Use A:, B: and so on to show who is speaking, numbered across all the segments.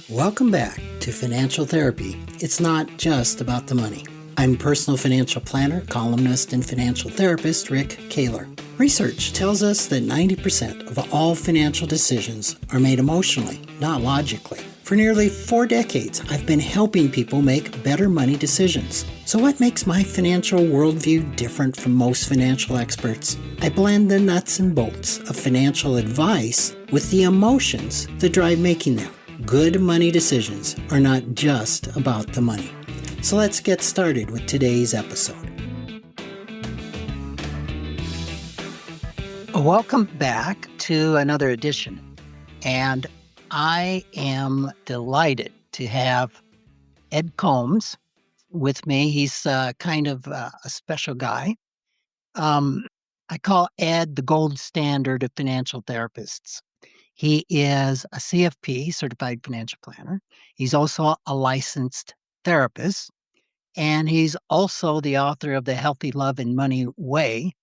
A: Welcome back to Financial Therapy. It's not just about the money. I'm personal financial planner, columnist, and financial therapist Rick Kaler. Research tells us that 90% of all financial decisions are made emotionally, not logically. For nearly 4 decades, I've been helping people make better money decisions. So what makes my financial worldview different from most financial experts? I blend the nuts and bolts of financial advice with the emotions that drive making them. Good money decisions are not just about the money. So let's get started with today's episode. Welcome back to another edition. And I am delighted to have Ed Coambs with me. He's kind of a special guy. I call Ed the gold standard of financial therapists. He is a CFP, certified financial planner. He's also a licensed therapist, and he's also the author of The Healthy Love and Money Way,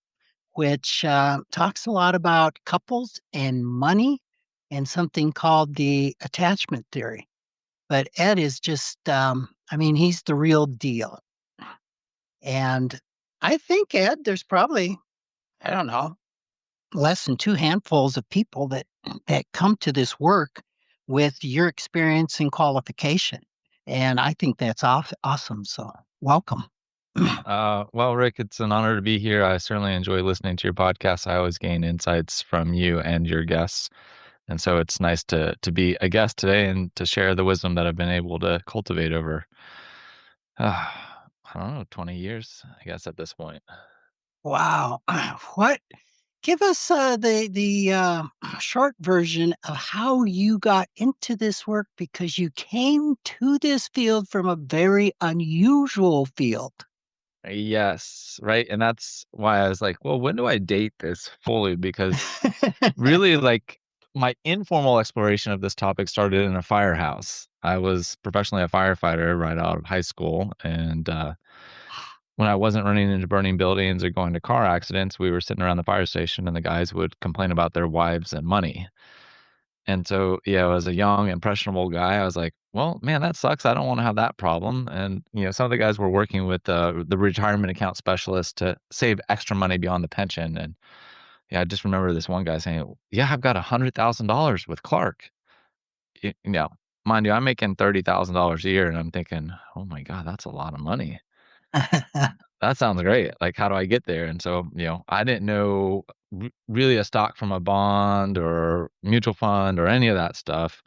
A: which talks a lot about couples and money and something called the attachment theory. But Ed is just, he's the real deal. And I think, Ed, there's probably, I don't know, less than 2 handfuls of people that come to this work with your experience and qualification. And I think that's awesome. So welcome.
B: Well, Rick, it's an honor to be here. I certainly enjoy listening to your podcast. I always gain insights from you and your guests. And so it's nice to be a guest today and to share the wisdom that I've been able to cultivate over, I don't know, 20 years, I guess, at this point.
A: Wow. Give us the short version of how you got into this work, because you came to this field from a very unusual field.
B: Yes, right. And that's why I was like, well, when do I date this fully? Because really, like, my informal exploration of this topic started in a firehouse. I was professionally a firefighter right out of high school. And when I wasn't running into burning buildings or going to car accidents, we were sitting around the fire station and the guys would complain about their wives and money. And so, yeah, as a young, impressionable guy, I was like, well, man, that sucks. I don't want to have that problem. And, some of the guys were working with the retirement account specialist to save extra money beyond the pension. And yeah, I just remember this one guy saying, yeah, I've got $100,000 with Clark. Mind you, I'm making $30,000 a year. And I'm thinking, oh my God, that's a lot of money. That sounds great. Like, how do I get there? And so, I didn't know really a stock from a bond or mutual fund or any of that stuff.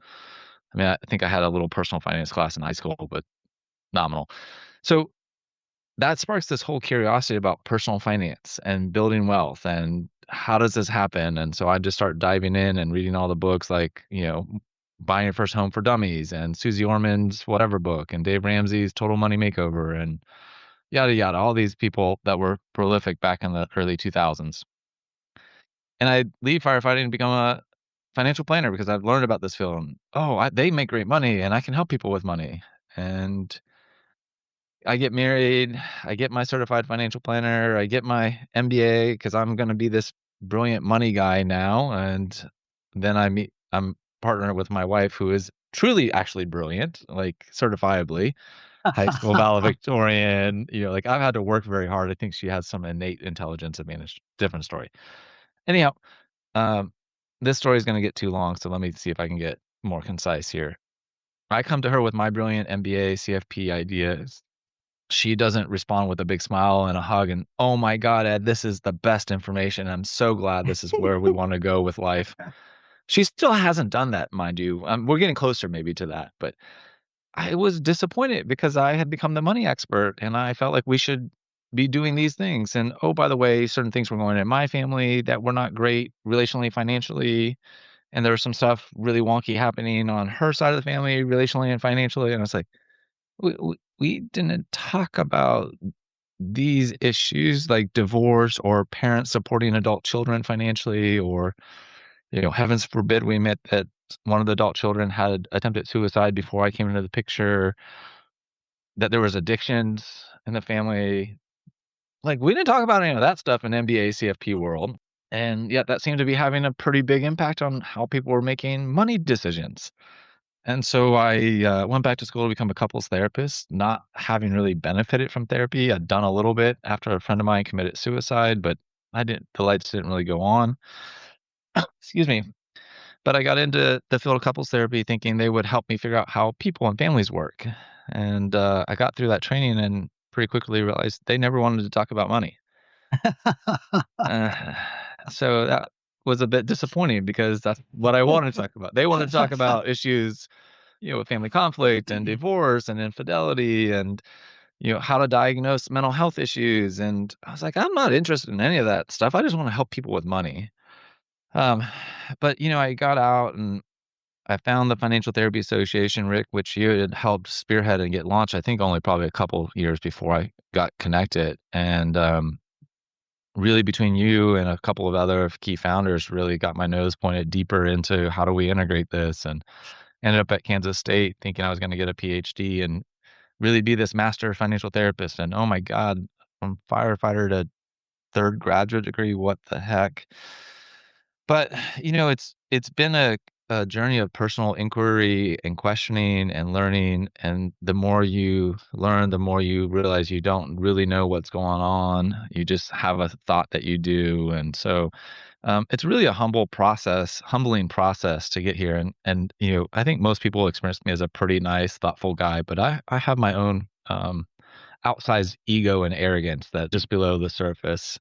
B: I mean, I think I had a little personal finance class in high school, but nominal. So that sparks this whole curiosity about personal finance and building wealth and how does this happen? And so I just start diving in and reading all the books, like, Buying Your First Home for Dummies and Susie Orman's whatever book and Dave Ramsey's Total Money Makeover and yada, yada, all these people that were prolific back in the early 2000s. And I leave firefighting and become a financial planner because I've learned about this field. And, they make great money and I can help people with money. And I get married, I get my certified financial planner, I get my MBA because I'm going to be this brilliant money guy now. And then I'm partnered with my wife who is truly actually brilliant, like certifiably. High school valedictorian, like I've had to work very hard. I think she has some innate intelligence advantage. Different story. Anyhow, this story is going to get too long, so let me see if I can get more concise here. I come to her with my brilliant MBA, CFP ideas. She doesn't respond with a big smile and a hug and, oh my God, Ed, this is the best information. I'm so glad this is where we want to go with life. She still hasn't done that, mind you. We're getting closer maybe to that, but I was disappointed because I had become the money expert and I felt like we should be doing these things. And oh, by the way, certain things were going on in my family that were not great relationally, financially. And there was some stuff really wonky happening on her side of the family, relationally and financially. And I was like, we didn't talk about these issues like divorce or parents supporting adult children financially, or, heavens forbid we admit that one of the adult children had attempted suicide before I came into the picture, that there was addictions in the family. Like, we didn't talk about any of that stuff in MBA CFP world. And yet that seemed to be having a pretty big impact on how people were making money decisions. And so I went back to school to become a couples therapist, not having really benefited from therapy. I'd done a little bit after a friend of mine committed suicide, but the lights didn't really go on. Excuse me. But I got into the field of couples therapy thinking they would help me figure out how people and families work. And I got through that training and pretty quickly realized they never wanted to talk about money. Uh, so that was a bit disappointing because that's what I wanted to talk about. They wanted to talk about issues, with family conflict and divorce and infidelity and, how to diagnose mental health issues. And I was like, I'm not interested in any of that stuff. I just want to help people with money. Um, but I got out and I found the Financial Therapy Association, Rick, which you had helped spearhead and get launched. I think only probably a couple years before I got connected, and really between you and a couple of other key founders, really got my nose pointed deeper into how do we integrate this, and ended up at Kansas State thinking I was going to get a PhD and really be this master financial therapist. And oh my God, from firefighter to third graduate degree, what the heck? But, it's been a journey of personal inquiry and questioning and learning, and the more you learn, the more you realize you don't really know what's going on. You just have a thought that you do, and so, it's really a humbling process to get here, and, I think most people experience me as a pretty nice, thoughtful guy, but I have my own, outsized ego and arrogance that just below the surface,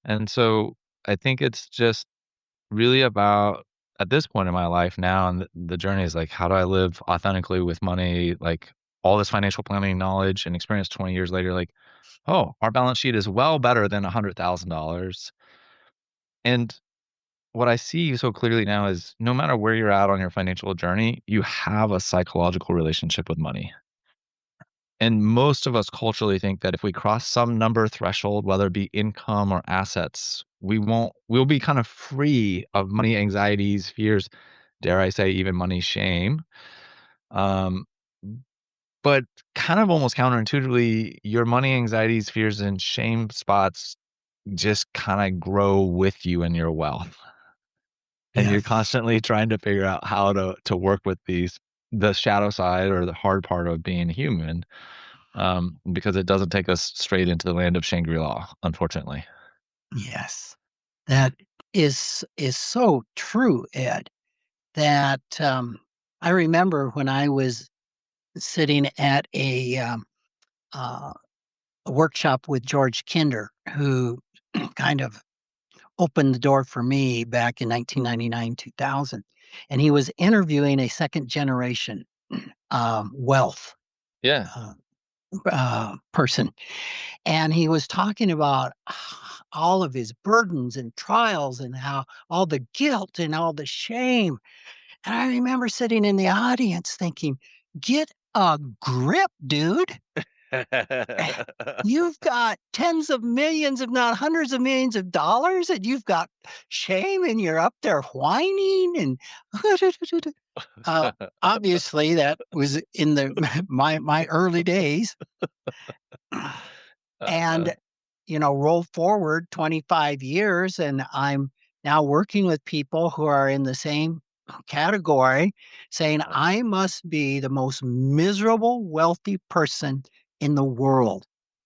B: and so I think it's just really about at this point in my life now and the journey is like how do I live authentically with money, like all this financial planning knowledge and experience 20 years later, like, oh, our balance sheet is well better than $100,000. And what I see so clearly now is no matter where you're at on your financial journey, you have a psychological relationship with money. And most of us culturally think that if we cross some number threshold, whether it be income or assets, we'll be kind of free of money anxieties, fears, dare I say, even money shame. Um, but kind of almost counterintuitively, your money anxieties, fears, and shame spots just kind of grow with you and your wealth. And you're
A: Yes.
B: constantly trying to figure out how to work with the shadow side or the hard part of being human, because it doesn't take us straight into the land of Shangri-La, unfortunately.
A: Yes. That is so true, Ed, that I remember when I was sitting at uh, a workshop with George Kinder, who kind of opened the door for me back in 1999, 2000. And he was interviewing a second generation wealth
B: Yeah.
A: uh, person. And he was talking about all of his burdens and trials and how all the guilt and all the shame. And I remember sitting in the audience thinking, get a grip, dude. You've got tens of millions, if not hundreds of millions of dollars, and you've got shame and you're up there whining and uh, obviously that was in the my early days.
B: Uh-huh.
A: And, roll forward 25 years, and I'm now working with people who are in the same category, saying,
B: Uh,
A: I must be the most miserable, wealthy person in the world.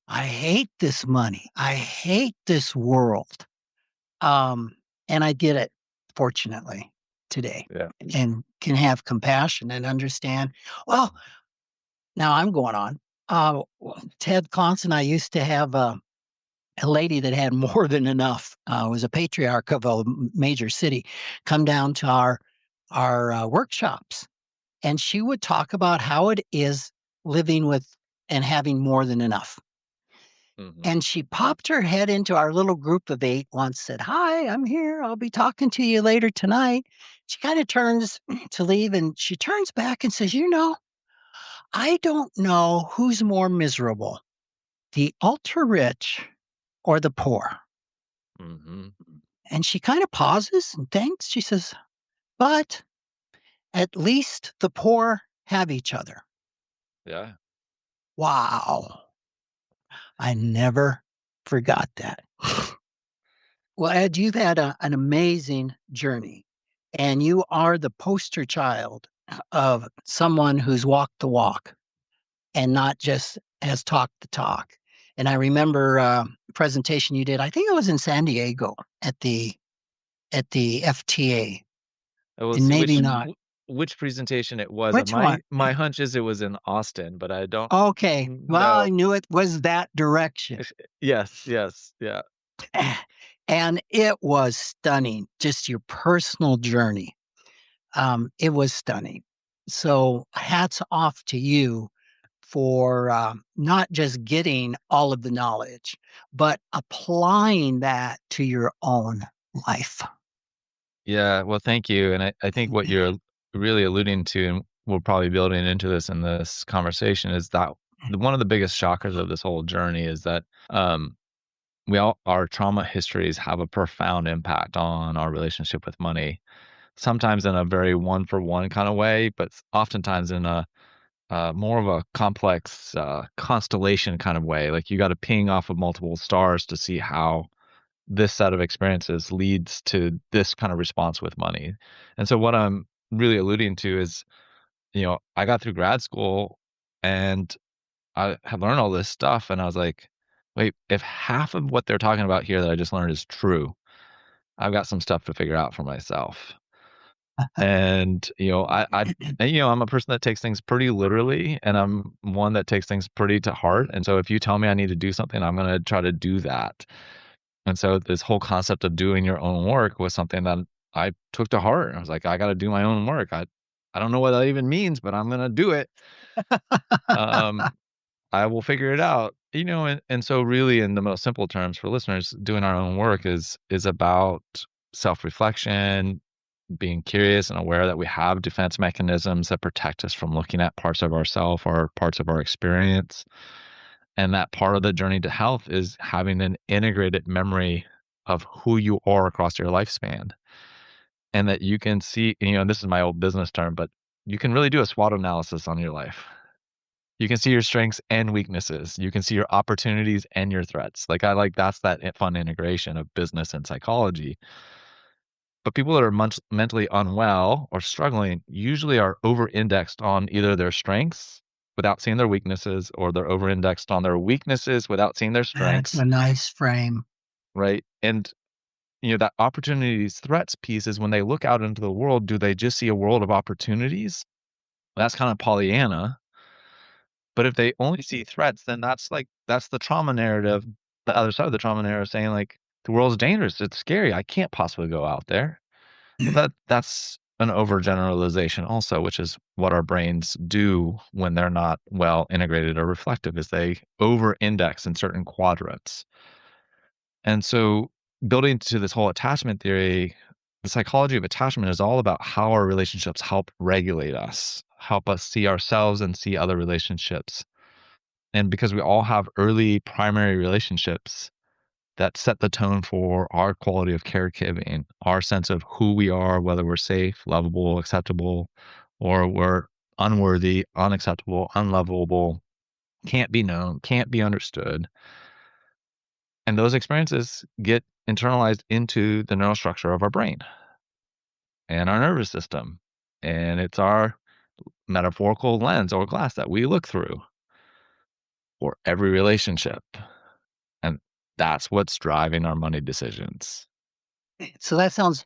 A: I hate this money. I hate this world. Um, and I get it, fortunately, today,
B: yeah.
A: and can have compassion and understand. Well, now I'm going on. Ted Clance and I used to have a lady that had more than enough, was a patriarch of a major city, come down to our workshops, and she would talk about how it is living with and having more than enough.
B: Mhm.
A: And she popped her head into our little group of 8 once, said, "Hi, I'm here. I'll be talking to you later tonight." She kind of turns to leave, and she turns back and says, I don't know who's more miserable, the ultra rich or the poor."
B: Mhm.
A: And she kind of pauses and thinks. She says, "But at least the poor have each other."
B: Yeah.
A: Wow. I never forgot that. Well, Ed, you've had an amazing journey, and you are the poster child of someone who's walked the walk and not just has talked the talk. And I remember a presentation you did. I think it was in San Diego at the FTA,
B: We'll
A: and
B: see
A: maybe not.
B: which presentation it was.
A: Which one?
B: My hunch is it was in Austin, but I don't
A: Okay. Well, I
B: know.
A: knew it was that direction.
B: Yes, yes, yeah.
A: And it was stunning, just your personal journey. It was stunning. So hats off to you for not just getting all of the knowledge, but applying that to your own life.
B: Yeah, well, thank you. And I think what you're really alluding to, and we'll probably be building into this in this conversation, is that one of the biggest shockers of this whole journey is that um, our trauma histories have a profound impact on our relationship with money. Sometimes in a very one for one kind of way, but oftentimes in a more of a complex constellation kind of way. Like you got to ping off of multiple stars to see how this set of experiences leads to this kind of response with money. And so what I'm really alluding to is, I got through grad school and I had learned all this stuff and I was like, wait, if half of what they're talking about here that I just learned is true, I've got some stuff to figure out for myself. And, I'm a person that takes things pretty literally and I'm one that takes things pretty to heart. And so if you tell me I need to do something, I'm going to try to do that. And so this whole concept of doing your own work was something that I took to heart. I was like, I got to do my own work. I don't know what that even means, but I'm going to do it. Um, I will figure it out. And so really in the most simple terms for listeners, doing our own work is about self-reflection, being curious and aware that we have defense mechanisms that protect us from looking at parts of ourself or parts of our experience. And that part of the journey to health is having an integrated memory of who you are across your lifespan. And that you can see, and this is my old business term, but you can really do a SWOT analysis on your life. You can see your strengths and weaknesses. You can see your opportunities and your threats. That's that fun integration of business and psychology. But people that are mentally unwell or struggling usually are over indexed on either their strengths without seeing their weaknesses, or they're over indexed on their weaknesses without seeing their
A: That's
B: strengths,
A: a nice frame.
B: right? And, that opportunities threats piece is when they look out into the world, do they just see a world of opportunities? That's kind of Pollyanna. But if they only see threats, then that's the trauma narrative, the other side of the trauma narrative saying like, the world's dangerous, it's scary, I can't possibly go out there. Well, that's an overgeneralization also, which is what our brains do when they're not well integrated or reflective, is they over-index in certain quadrants. And so building to this whole attachment theory, the psychology of attachment is all about how our relationships help regulate us, help us see ourselves and see other relationships. And because we all have early primary relationships, that set the tone for our quality of caregiving, our sense of who we are, whether we're safe, lovable, acceptable, or we're unworthy, unacceptable, unlovable, can't be known, can't be understood. And those experiences get internalized into the neural structure of our brain and our nervous system. And it's our metaphorical lens or glass that we look through for every relationship. And that's what's driving our money decisions.
A: So that sounds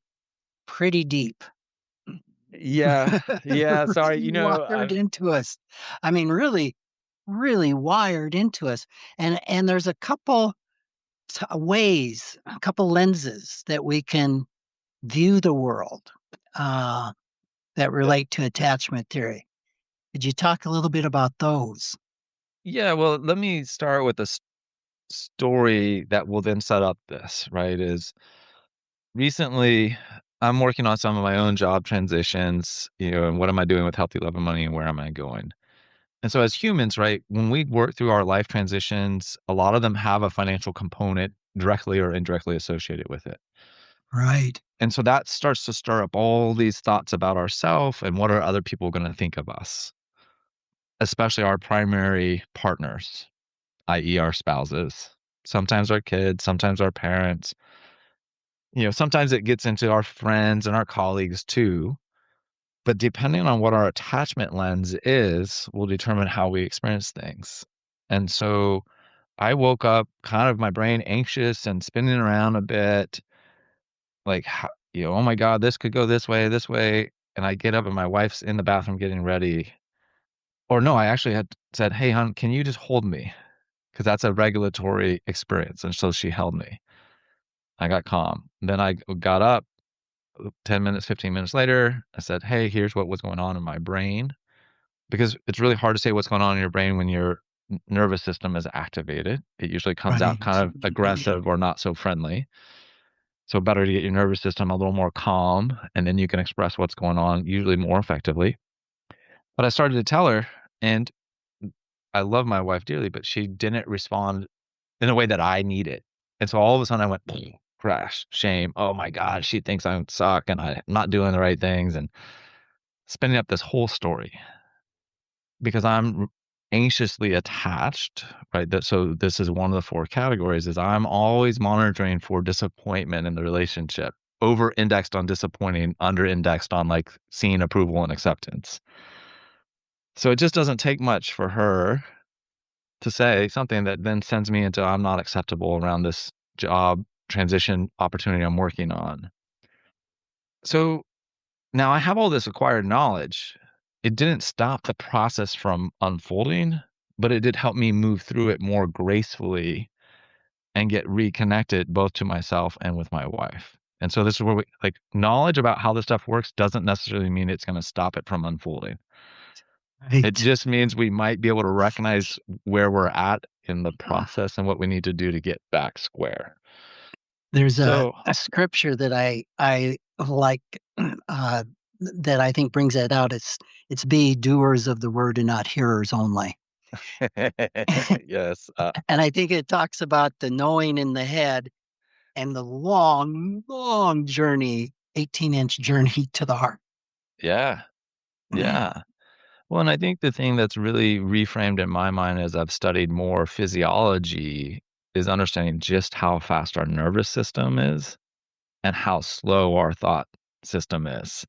A: pretty deep.
B: Yeah, yeah. Sorry,
A: Really wired
B: I
A: into us. I mean, really, really wired into us. And there's a couple ways, a couple lenses that we can view the world uh, that relate to attachment theory. Could you talk a little bit about those?
B: yeah. Well, let me start with a story that will then set up this. Right? Is recently I'm working on some of my own job transitions. And what am I doing with healthy love and money, and where am I going? And so, as humans, right, when we work through our life transitions, a lot of them have a financial component directly or indirectly associated with it.
A: Right.
B: And so that starts to stir up all these thoughts about ourselves and what are other people going to think of us, especially our primary partners, i.e., our spouses, sometimes our kids, sometimes our parents. Sometimes it gets into our friends and our colleagues too. But depending on what our attachment lens is, will determine how we experience things. And so I woke up kind of my brain anxious and spinning around a bit, like, oh my God, this could go this way, this way. And I get up and my wife's in the bathroom getting ready. Or no, I actually had said, "Hey, hon, can you just hold me?" Because that's a regulatory experience. And so she held me. I got calm. Then I got up 10 minutes, 15 minutes later. I said, "Hey, here's what was going on in my brain." Because it's really hard to say what's going on in your brain when your nervous system is activated. It usually comes out
A: Right.
B: kind of aggressive or not so friendly. So better to get your nervous system a little more calm, and then you can express what's going on usually more effectively. But I started to tell her, and I love my wife dearly, but she didn't respond in a way that I needed. And so all of a sudden I went, crash, shame. Oh my God, she thinks I suck and I'm not doing the right things, and spinning up this whole story because I'm anxiously attached, right? So this is one of the four categories is I'm always monitoring for disappointment in the relationship, over indexed on disappointing, under indexed on like seeing approval and acceptance. So it just doesn't take much for her to say something that then sends me into I'm not acceptable around this job transition opportunity I'm working on. So now I have all this acquired knowledge. It didn't stop the process from unfolding, but it did help me move through it more gracefully and get reconnected both to myself and with my wife. And so this is where we like knowledge about how this stuff works doesn't necessarily mean it's going to stop it from unfolding. It
A: Right.
B: just means we might be able to recognize where we're at in the process and what we need to do to get back square.
A: There's
B: So,
A: a scripture that I like uh, that I think brings that out. It's be doers of the word and not hearers only.
B: yes,
A: And I think it talks about the knowing in the head and the long, long journey, 18-inch journey to the heart.
B: yeah, yeah. Well, and I think the thing that's really reframed in my mind as I've studied more physiology is understanding just how fast our nervous system is and how slow our thought system is,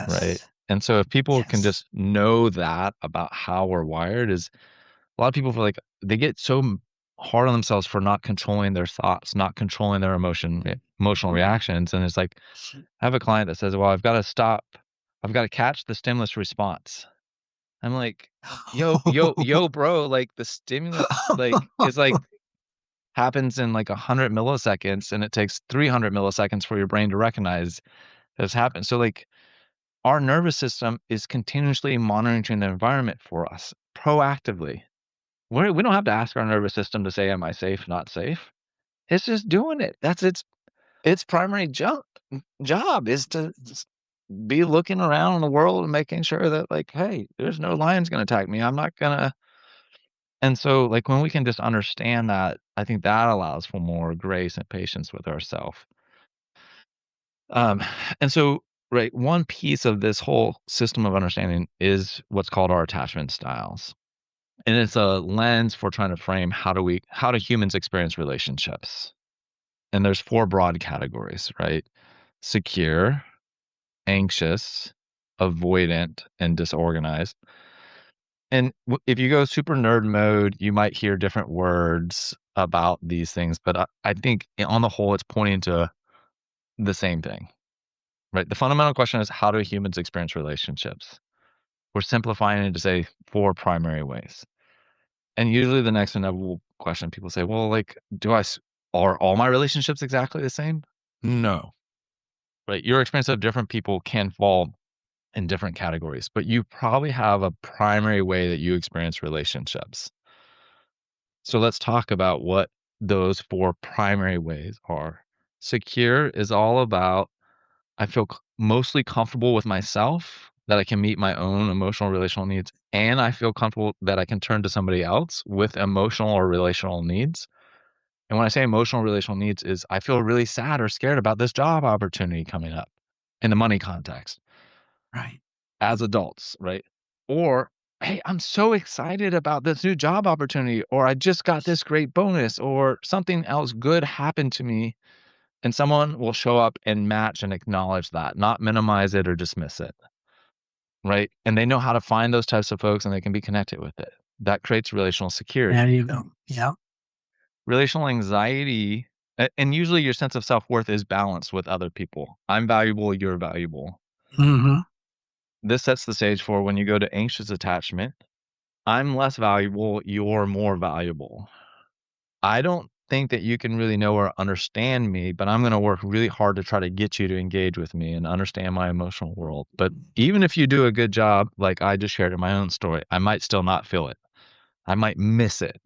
B: right?
A: Yes.
B: And so if people can
A: Yes.
B: just know that about how we're wired is a lot of people feel like they get so hard on themselves for not controlling their thoughts, not controlling their emotional reactions. And it's like, I have a client that says, well, I've got to stop. I've got to catch the stimulus response. I'm like, yo, bro, like the stimulus like is like happens in like 100 milliseconds and it takes 300 milliseconds for your brain to recognize that it's happened. So like our nervous system is continuously monitoring the environment for us proactively. We don't have to ask our nervous system to say, am I safe, not safe? It's just doing it. That's its primary job is to be looking around in the world and making sure that like, hey, there's no lion's gonna attack me. I'm not gonna. And so like when we can just understand that, I think that allows for more grace and patience with ourselves. Um, and so right, one piece of this whole system of understanding is what's called our attachment styles. And it's a lens for trying to frame how do humans experience relationships? And there's four broad categories, right? Secure, anxious, avoidant, and disorganized. And if you go super nerd mode, you might hear different words about these things, but I think on the whole, it's pointing to the same thing, right? The fundamental question is how do humans experience relationships? We're simplifying it to say four primary ways. And usually the next inevitable question people say, well, like, are all my relationships exactly the same? No, right? Your experience of different people can fall in different categories, but you probably have a primary way that you experience relationships. So let's talk about what those four primary ways are. Secure is all about I feel mostly comfortable with myself, that I can meet my own emotional relational needs, and I feel comfortable that I can turn to somebody else with emotional or relational needs. And when I say emotional relational needs is I feel really sad or scared about this job opportunity coming up in the money context
A: Right.
B: as adults, right? Or, hey, I'm so excited about this new job opportunity, or I just got this great bonus, or something else good happened to me. And someone will show up and match and acknowledge that, not minimize it or dismiss it. right? And they know how to find those types of folks and they can be connected with it. That creates relational
A: There
B: security.
A: you go. Yeah.
B: Relational anxiety, and usually your sense of self-worth is balanced with other people. I'm valuable, you're valuable.
A: Hmm.
B: This sets the stage for when you go to anxious attachment. I'm less valuable, you're more valuable. I don't think that you can really know or understand me, but I'm going to work really hard to try to get you to engage with me and understand my emotional world. But even if you do a good job, like I just shared in my own story, I might still not feel it. I might miss it.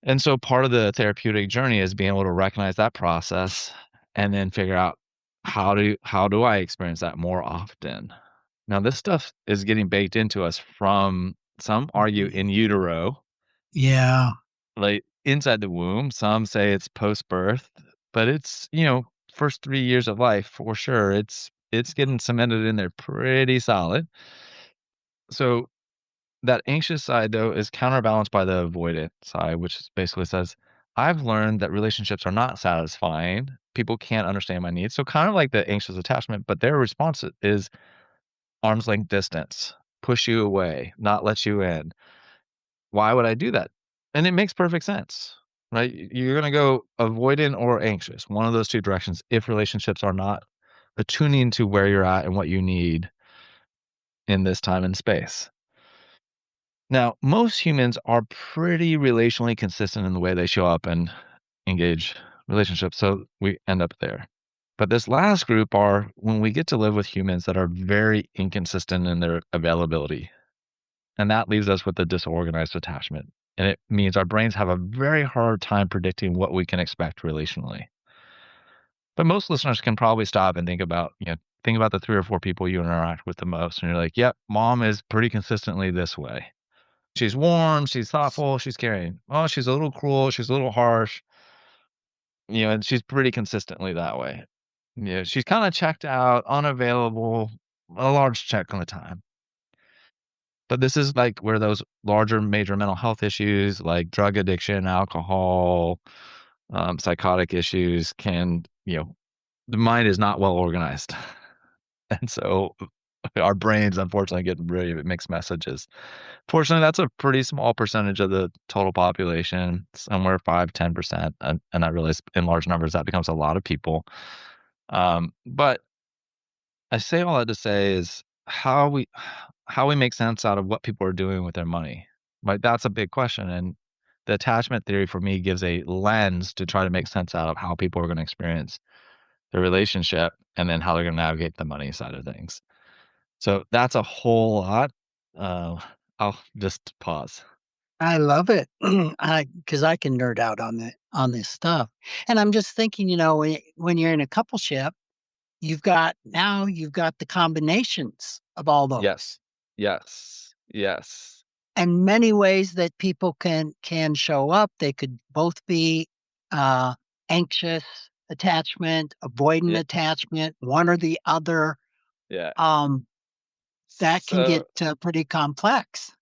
B: And so part of the therapeutic journey is being able to recognize that process and then figure out how do I experience that more often. Now this stuff is getting baked into us from, some argue, in utero,
A: Yeah.
B: like inside the womb. Some say it's post birth, but it's, first 3 years of life for sure. It's getting cemented in there pretty solid. So that anxious side though is counterbalanced by the avoidant side, which basically says, I've learned that relationships are not satisfying. People can't understand my needs. So kind of like the anxious attachment, but their response is arm's length distance, push you away, not let you in. Why would I do that? And it makes perfect sense, right? You're going to go avoidant or anxious, one of those two directions, if relationships are not attuning to where you're at and what you need in this time and space. Now, most humans are pretty relationally consistent in the way they show up and engage relationships, so we end up there. But this last group are when we get to live with humans that are very inconsistent in their availability. And that leaves us with the disorganized attachment. And it means our brains have a very hard time predicting what we can expect relationally. But most listeners can probably stop and think about the 3 or 4 people you interact with the most. And you're like, yep, mom is pretty consistently this way. She's warm, she's thoughtful, she's caring. Oh, she's a little cruel, she's a little harsh, and she's pretty consistently that way. Yeah, she's kind of checked out, unavailable, a large check on the time. But this is like where those larger major mental health issues like drug addiction, alcohol, psychotic issues the mind is not well organized. And so our brains unfortunately get really mixed messages. Fortunately, that's a pretty small percentage of the total population, somewhere 5-10%. And I realize in large numbers that becomes a lot of people. But I say all that to say is how we make sense out of what people are doing with their money. Right? That's a big question. And the attachment theory for me gives a lens to try to make sense out of how people are going to experience the relationship and then how they're going to navigate the money side of things. So that's a whole lot. Uh, I'll just pause.
A: I love it. Because I can nerd out on this stuff. And I'm just thinking, when you're in a coupleship, you've got the combinations of all those.
B: Yes. Yes. Yes.
A: And many ways that people can show up. They could both be uh, anxious attachment, avoidant
B: Yeah.
A: attachment, one or the other.
B: Yeah.
A: Um, that can
B: So
A: get pretty complex.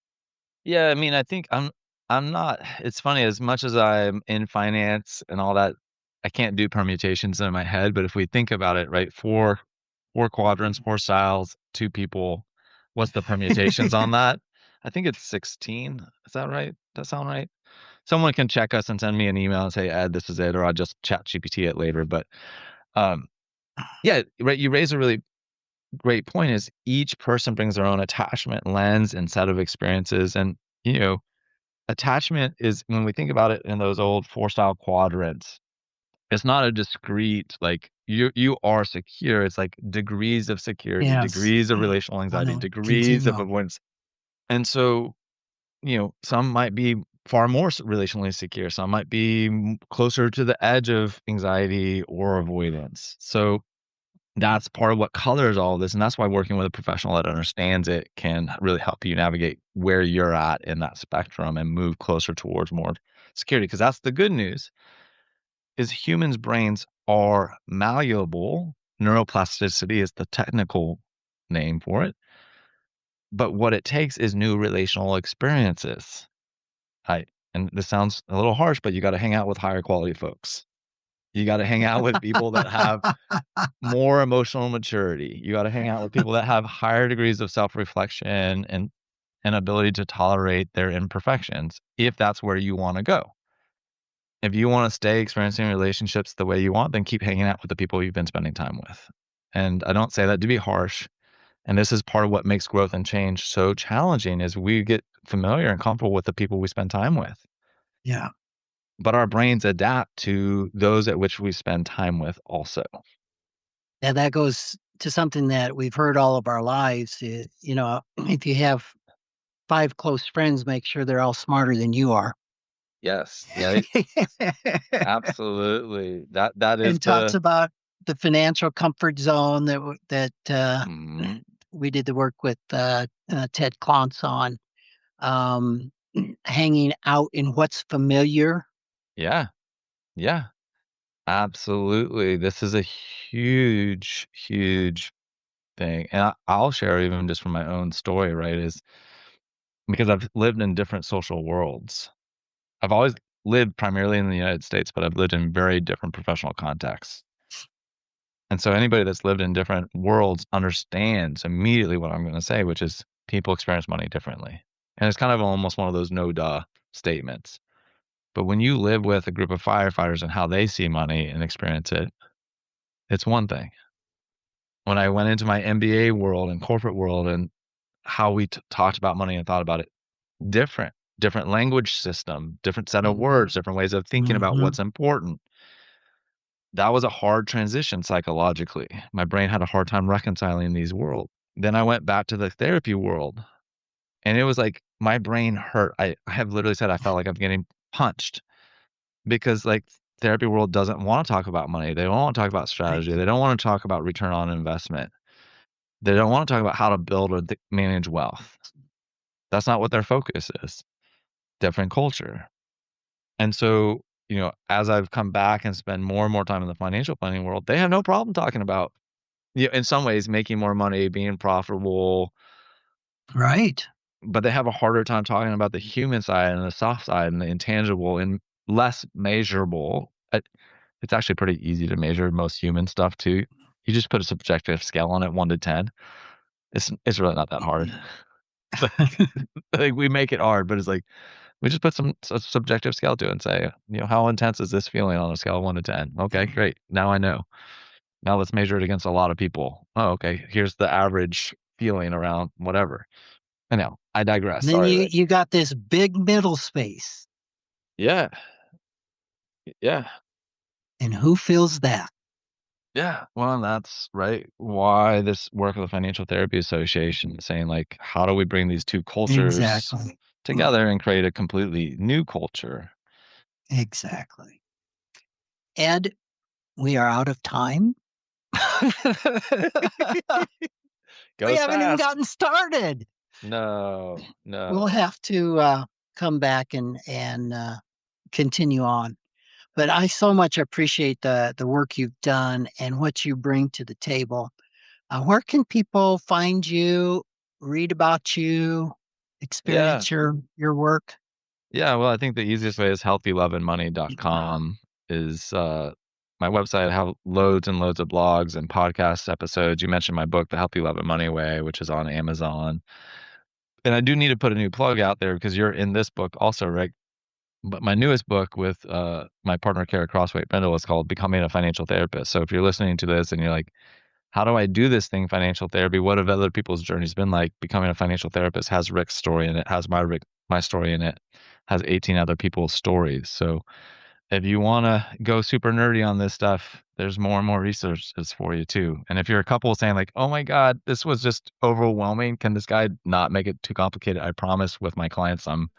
B: yeah, I mean, I think I'm not, it's funny, as much as I'm in finance and all that, I can't do permutations in my head, but if we think about it, right, four quadrants, 4 styles, 2 people, what's the permutations on that? I think it's 16. Is that right? Does that sound right? Someone can check us and send me an email and say, Ed, this is it, or I'll just chat GPT it later. But um, yeah, right. You raise a really great point, is each person brings their own attachment lens and set of experiences. And, you know, attachment is, when we think about it in those old 4 style quadrants, it's not a discrete, like you are secure. It's like degrees of security,
A: Yes,
B: degrees of relational
A: on
B: anxiety,
A: a
B: degrees of
A: continuum.
B: avoidance. And so, some might be far more relationally secure. Some might be closer to the edge of anxiety or avoidance. So that's part of what colors all of this. And that's why working with a professional that understands it can really help you navigate where you're at in that spectrum and move closer towards more security. Because that's the good news, is humans' brains are malleable. Neuroplasticity is the technical name for it. But what it takes is new relational experiences. I and this sounds a little harsh, but you got to hang out with higher quality folks. You got to hang out with people that have more emotional maturity. You got to hang out with people that have higher degrees of self-reflection and an ability to tolerate their imperfections, if that's where you want to go. If you want to stay experiencing relationships the way you want, then keep hanging out with the people you've been spending time with. And I don't say that to be harsh. And this is part of what makes growth and change so challenging is we get familiar and comfortable with the people we spend time with.
A: Yeah.
B: But our brains adapt to those at which we spend time with also.
A: And that goes to something that we've heard all of our lives. You know, if you have 5 close friends, make sure they're all smarter than you are.
B: Yes. Yeah. Absolutely. That is
A: And talks
B: the
A: about the financial comfort zone that
B: Mhm.
A: we did the work with Ted Klontz on, hanging out in what's familiar.
B: Yeah. Yeah. Absolutely. This is a huge, huge thing. And I'll share even just from my own story, right? Is because I've lived in different social worlds. I've always lived primarily in the United States, but I've lived in very different professional contexts. And so anybody that's lived in different worlds understands immediately what I'm going to say, which is people experience money differently. And it's kind of almost one of those no duh statements. But when you live with a group of firefighters and how they see money and experience it, it's one thing. When I went into my MBA world and corporate world and how we talked about money and thought about it, different language system, different set of words, different ways of thinking about
A: Mm-hmm.
B: what's important. That was a hard transition psychologically. My brain had a hard time reconciling these worlds. Then I went back to the therapy world and it was like my brain hurt. I have literally said I felt like I'm getting punched because like therapy world doesn't want to talk about money. They don't want to talk about strategy.
A: Right.
B: They don't want to talk about return on investment. They don't want to talk about how to build or manage wealth. That's not what their focus is. Different culture. And so, as I've come back and spend more and more time in the financial planning world, they have no problem talking about, in some ways, making more money, being profitable,
A: Right.
B: but they have a harder time talking about the human side and the soft side and the intangible and less measurable. It's actually pretty easy to measure most human stuff too. You just put a subjective scale on it, 1 to 10. It's really not that hard. Like we make it hard, but it's like we just put some subjective scale to it and say, how intense is this feeling on a scale of 1 to 10? Okay, great. Now I know. Now let's measure it against a lot of people. Oh, okay. Here's the average feeling around whatever. I know. I digress.
A: And then
B: Sorry,
A: you
B: Rick.
A: you got this big middle space.
B: Yeah. Yeah.
A: And who fills that?
B: Yeah. Well, and that's right. Why this work of the Financial Therapy Association is saying, like, how do we bring these two cultures
A: Exactly.
B: together and create a completely new culture?
A: Exactly. Ed, we are out of time. We
B: Goes
A: haven't even
B: fast.
A: gotten started.
B: No,
A: We'll
B: no.
A: have to come back and continue on. But I so much appreciate the work you've done and what you bring to the table. Where can people find you, read about you,
B: Yeah.
A: experience your work?
B: Yeah. Well, I think the easiest way is healthyloveandmoney.com is my website. I have loads and loads of blogs and podcast episodes. You mentioned my book, The Healthy Love and Money Way, which is on Amazon. And I do need to put a new plug out there because you're in this book also, right? But my newest book with my partner, Kara Crossway Brendel, is called Becoming a Financial Therapist. So if you're listening to this and you're like, how do I do this thing, financial therapy? What have other people's journeys been like? Becoming a financial therapist has Rick's story in it, has my story in it, has 18 other people's stories. So if you want to go super nerdy on this stuff, there's more and more resources for you too. And if you're a couple saying like, oh my God, this was just overwhelming, can this guy not make it too complicated? I promise with my clients, I'm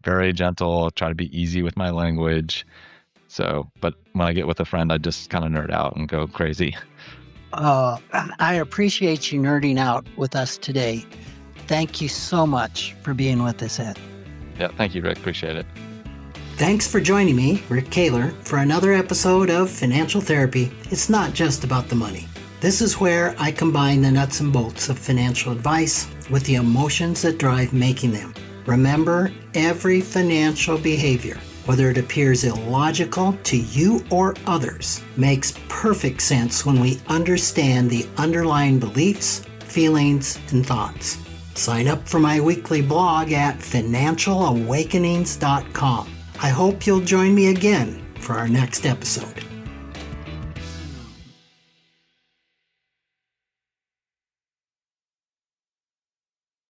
B: very gentle, try to be easy with my language. So, but when I get with a friend, I just kind of nerd out and go crazy.
A: I appreciate you nerding out with us today. Thank you so much for being with us, Ed.
B: Yeah, thank you, Rick. Appreciate it.
A: Thanks for joining me, Rick Kaler, for another episode of Financial Therapy. It's not just about the money. This is where I combine the nuts and bolts of financial advice with the emotions that drive making them. Remember, every financial behavior whether it appears illogical to you or others, makes perfect sense when we understand the underlying beliefs, feelings, and thoughts. Sign up for my weekly blog at financialawakenings.com. I hope you'll join me again for our next episode.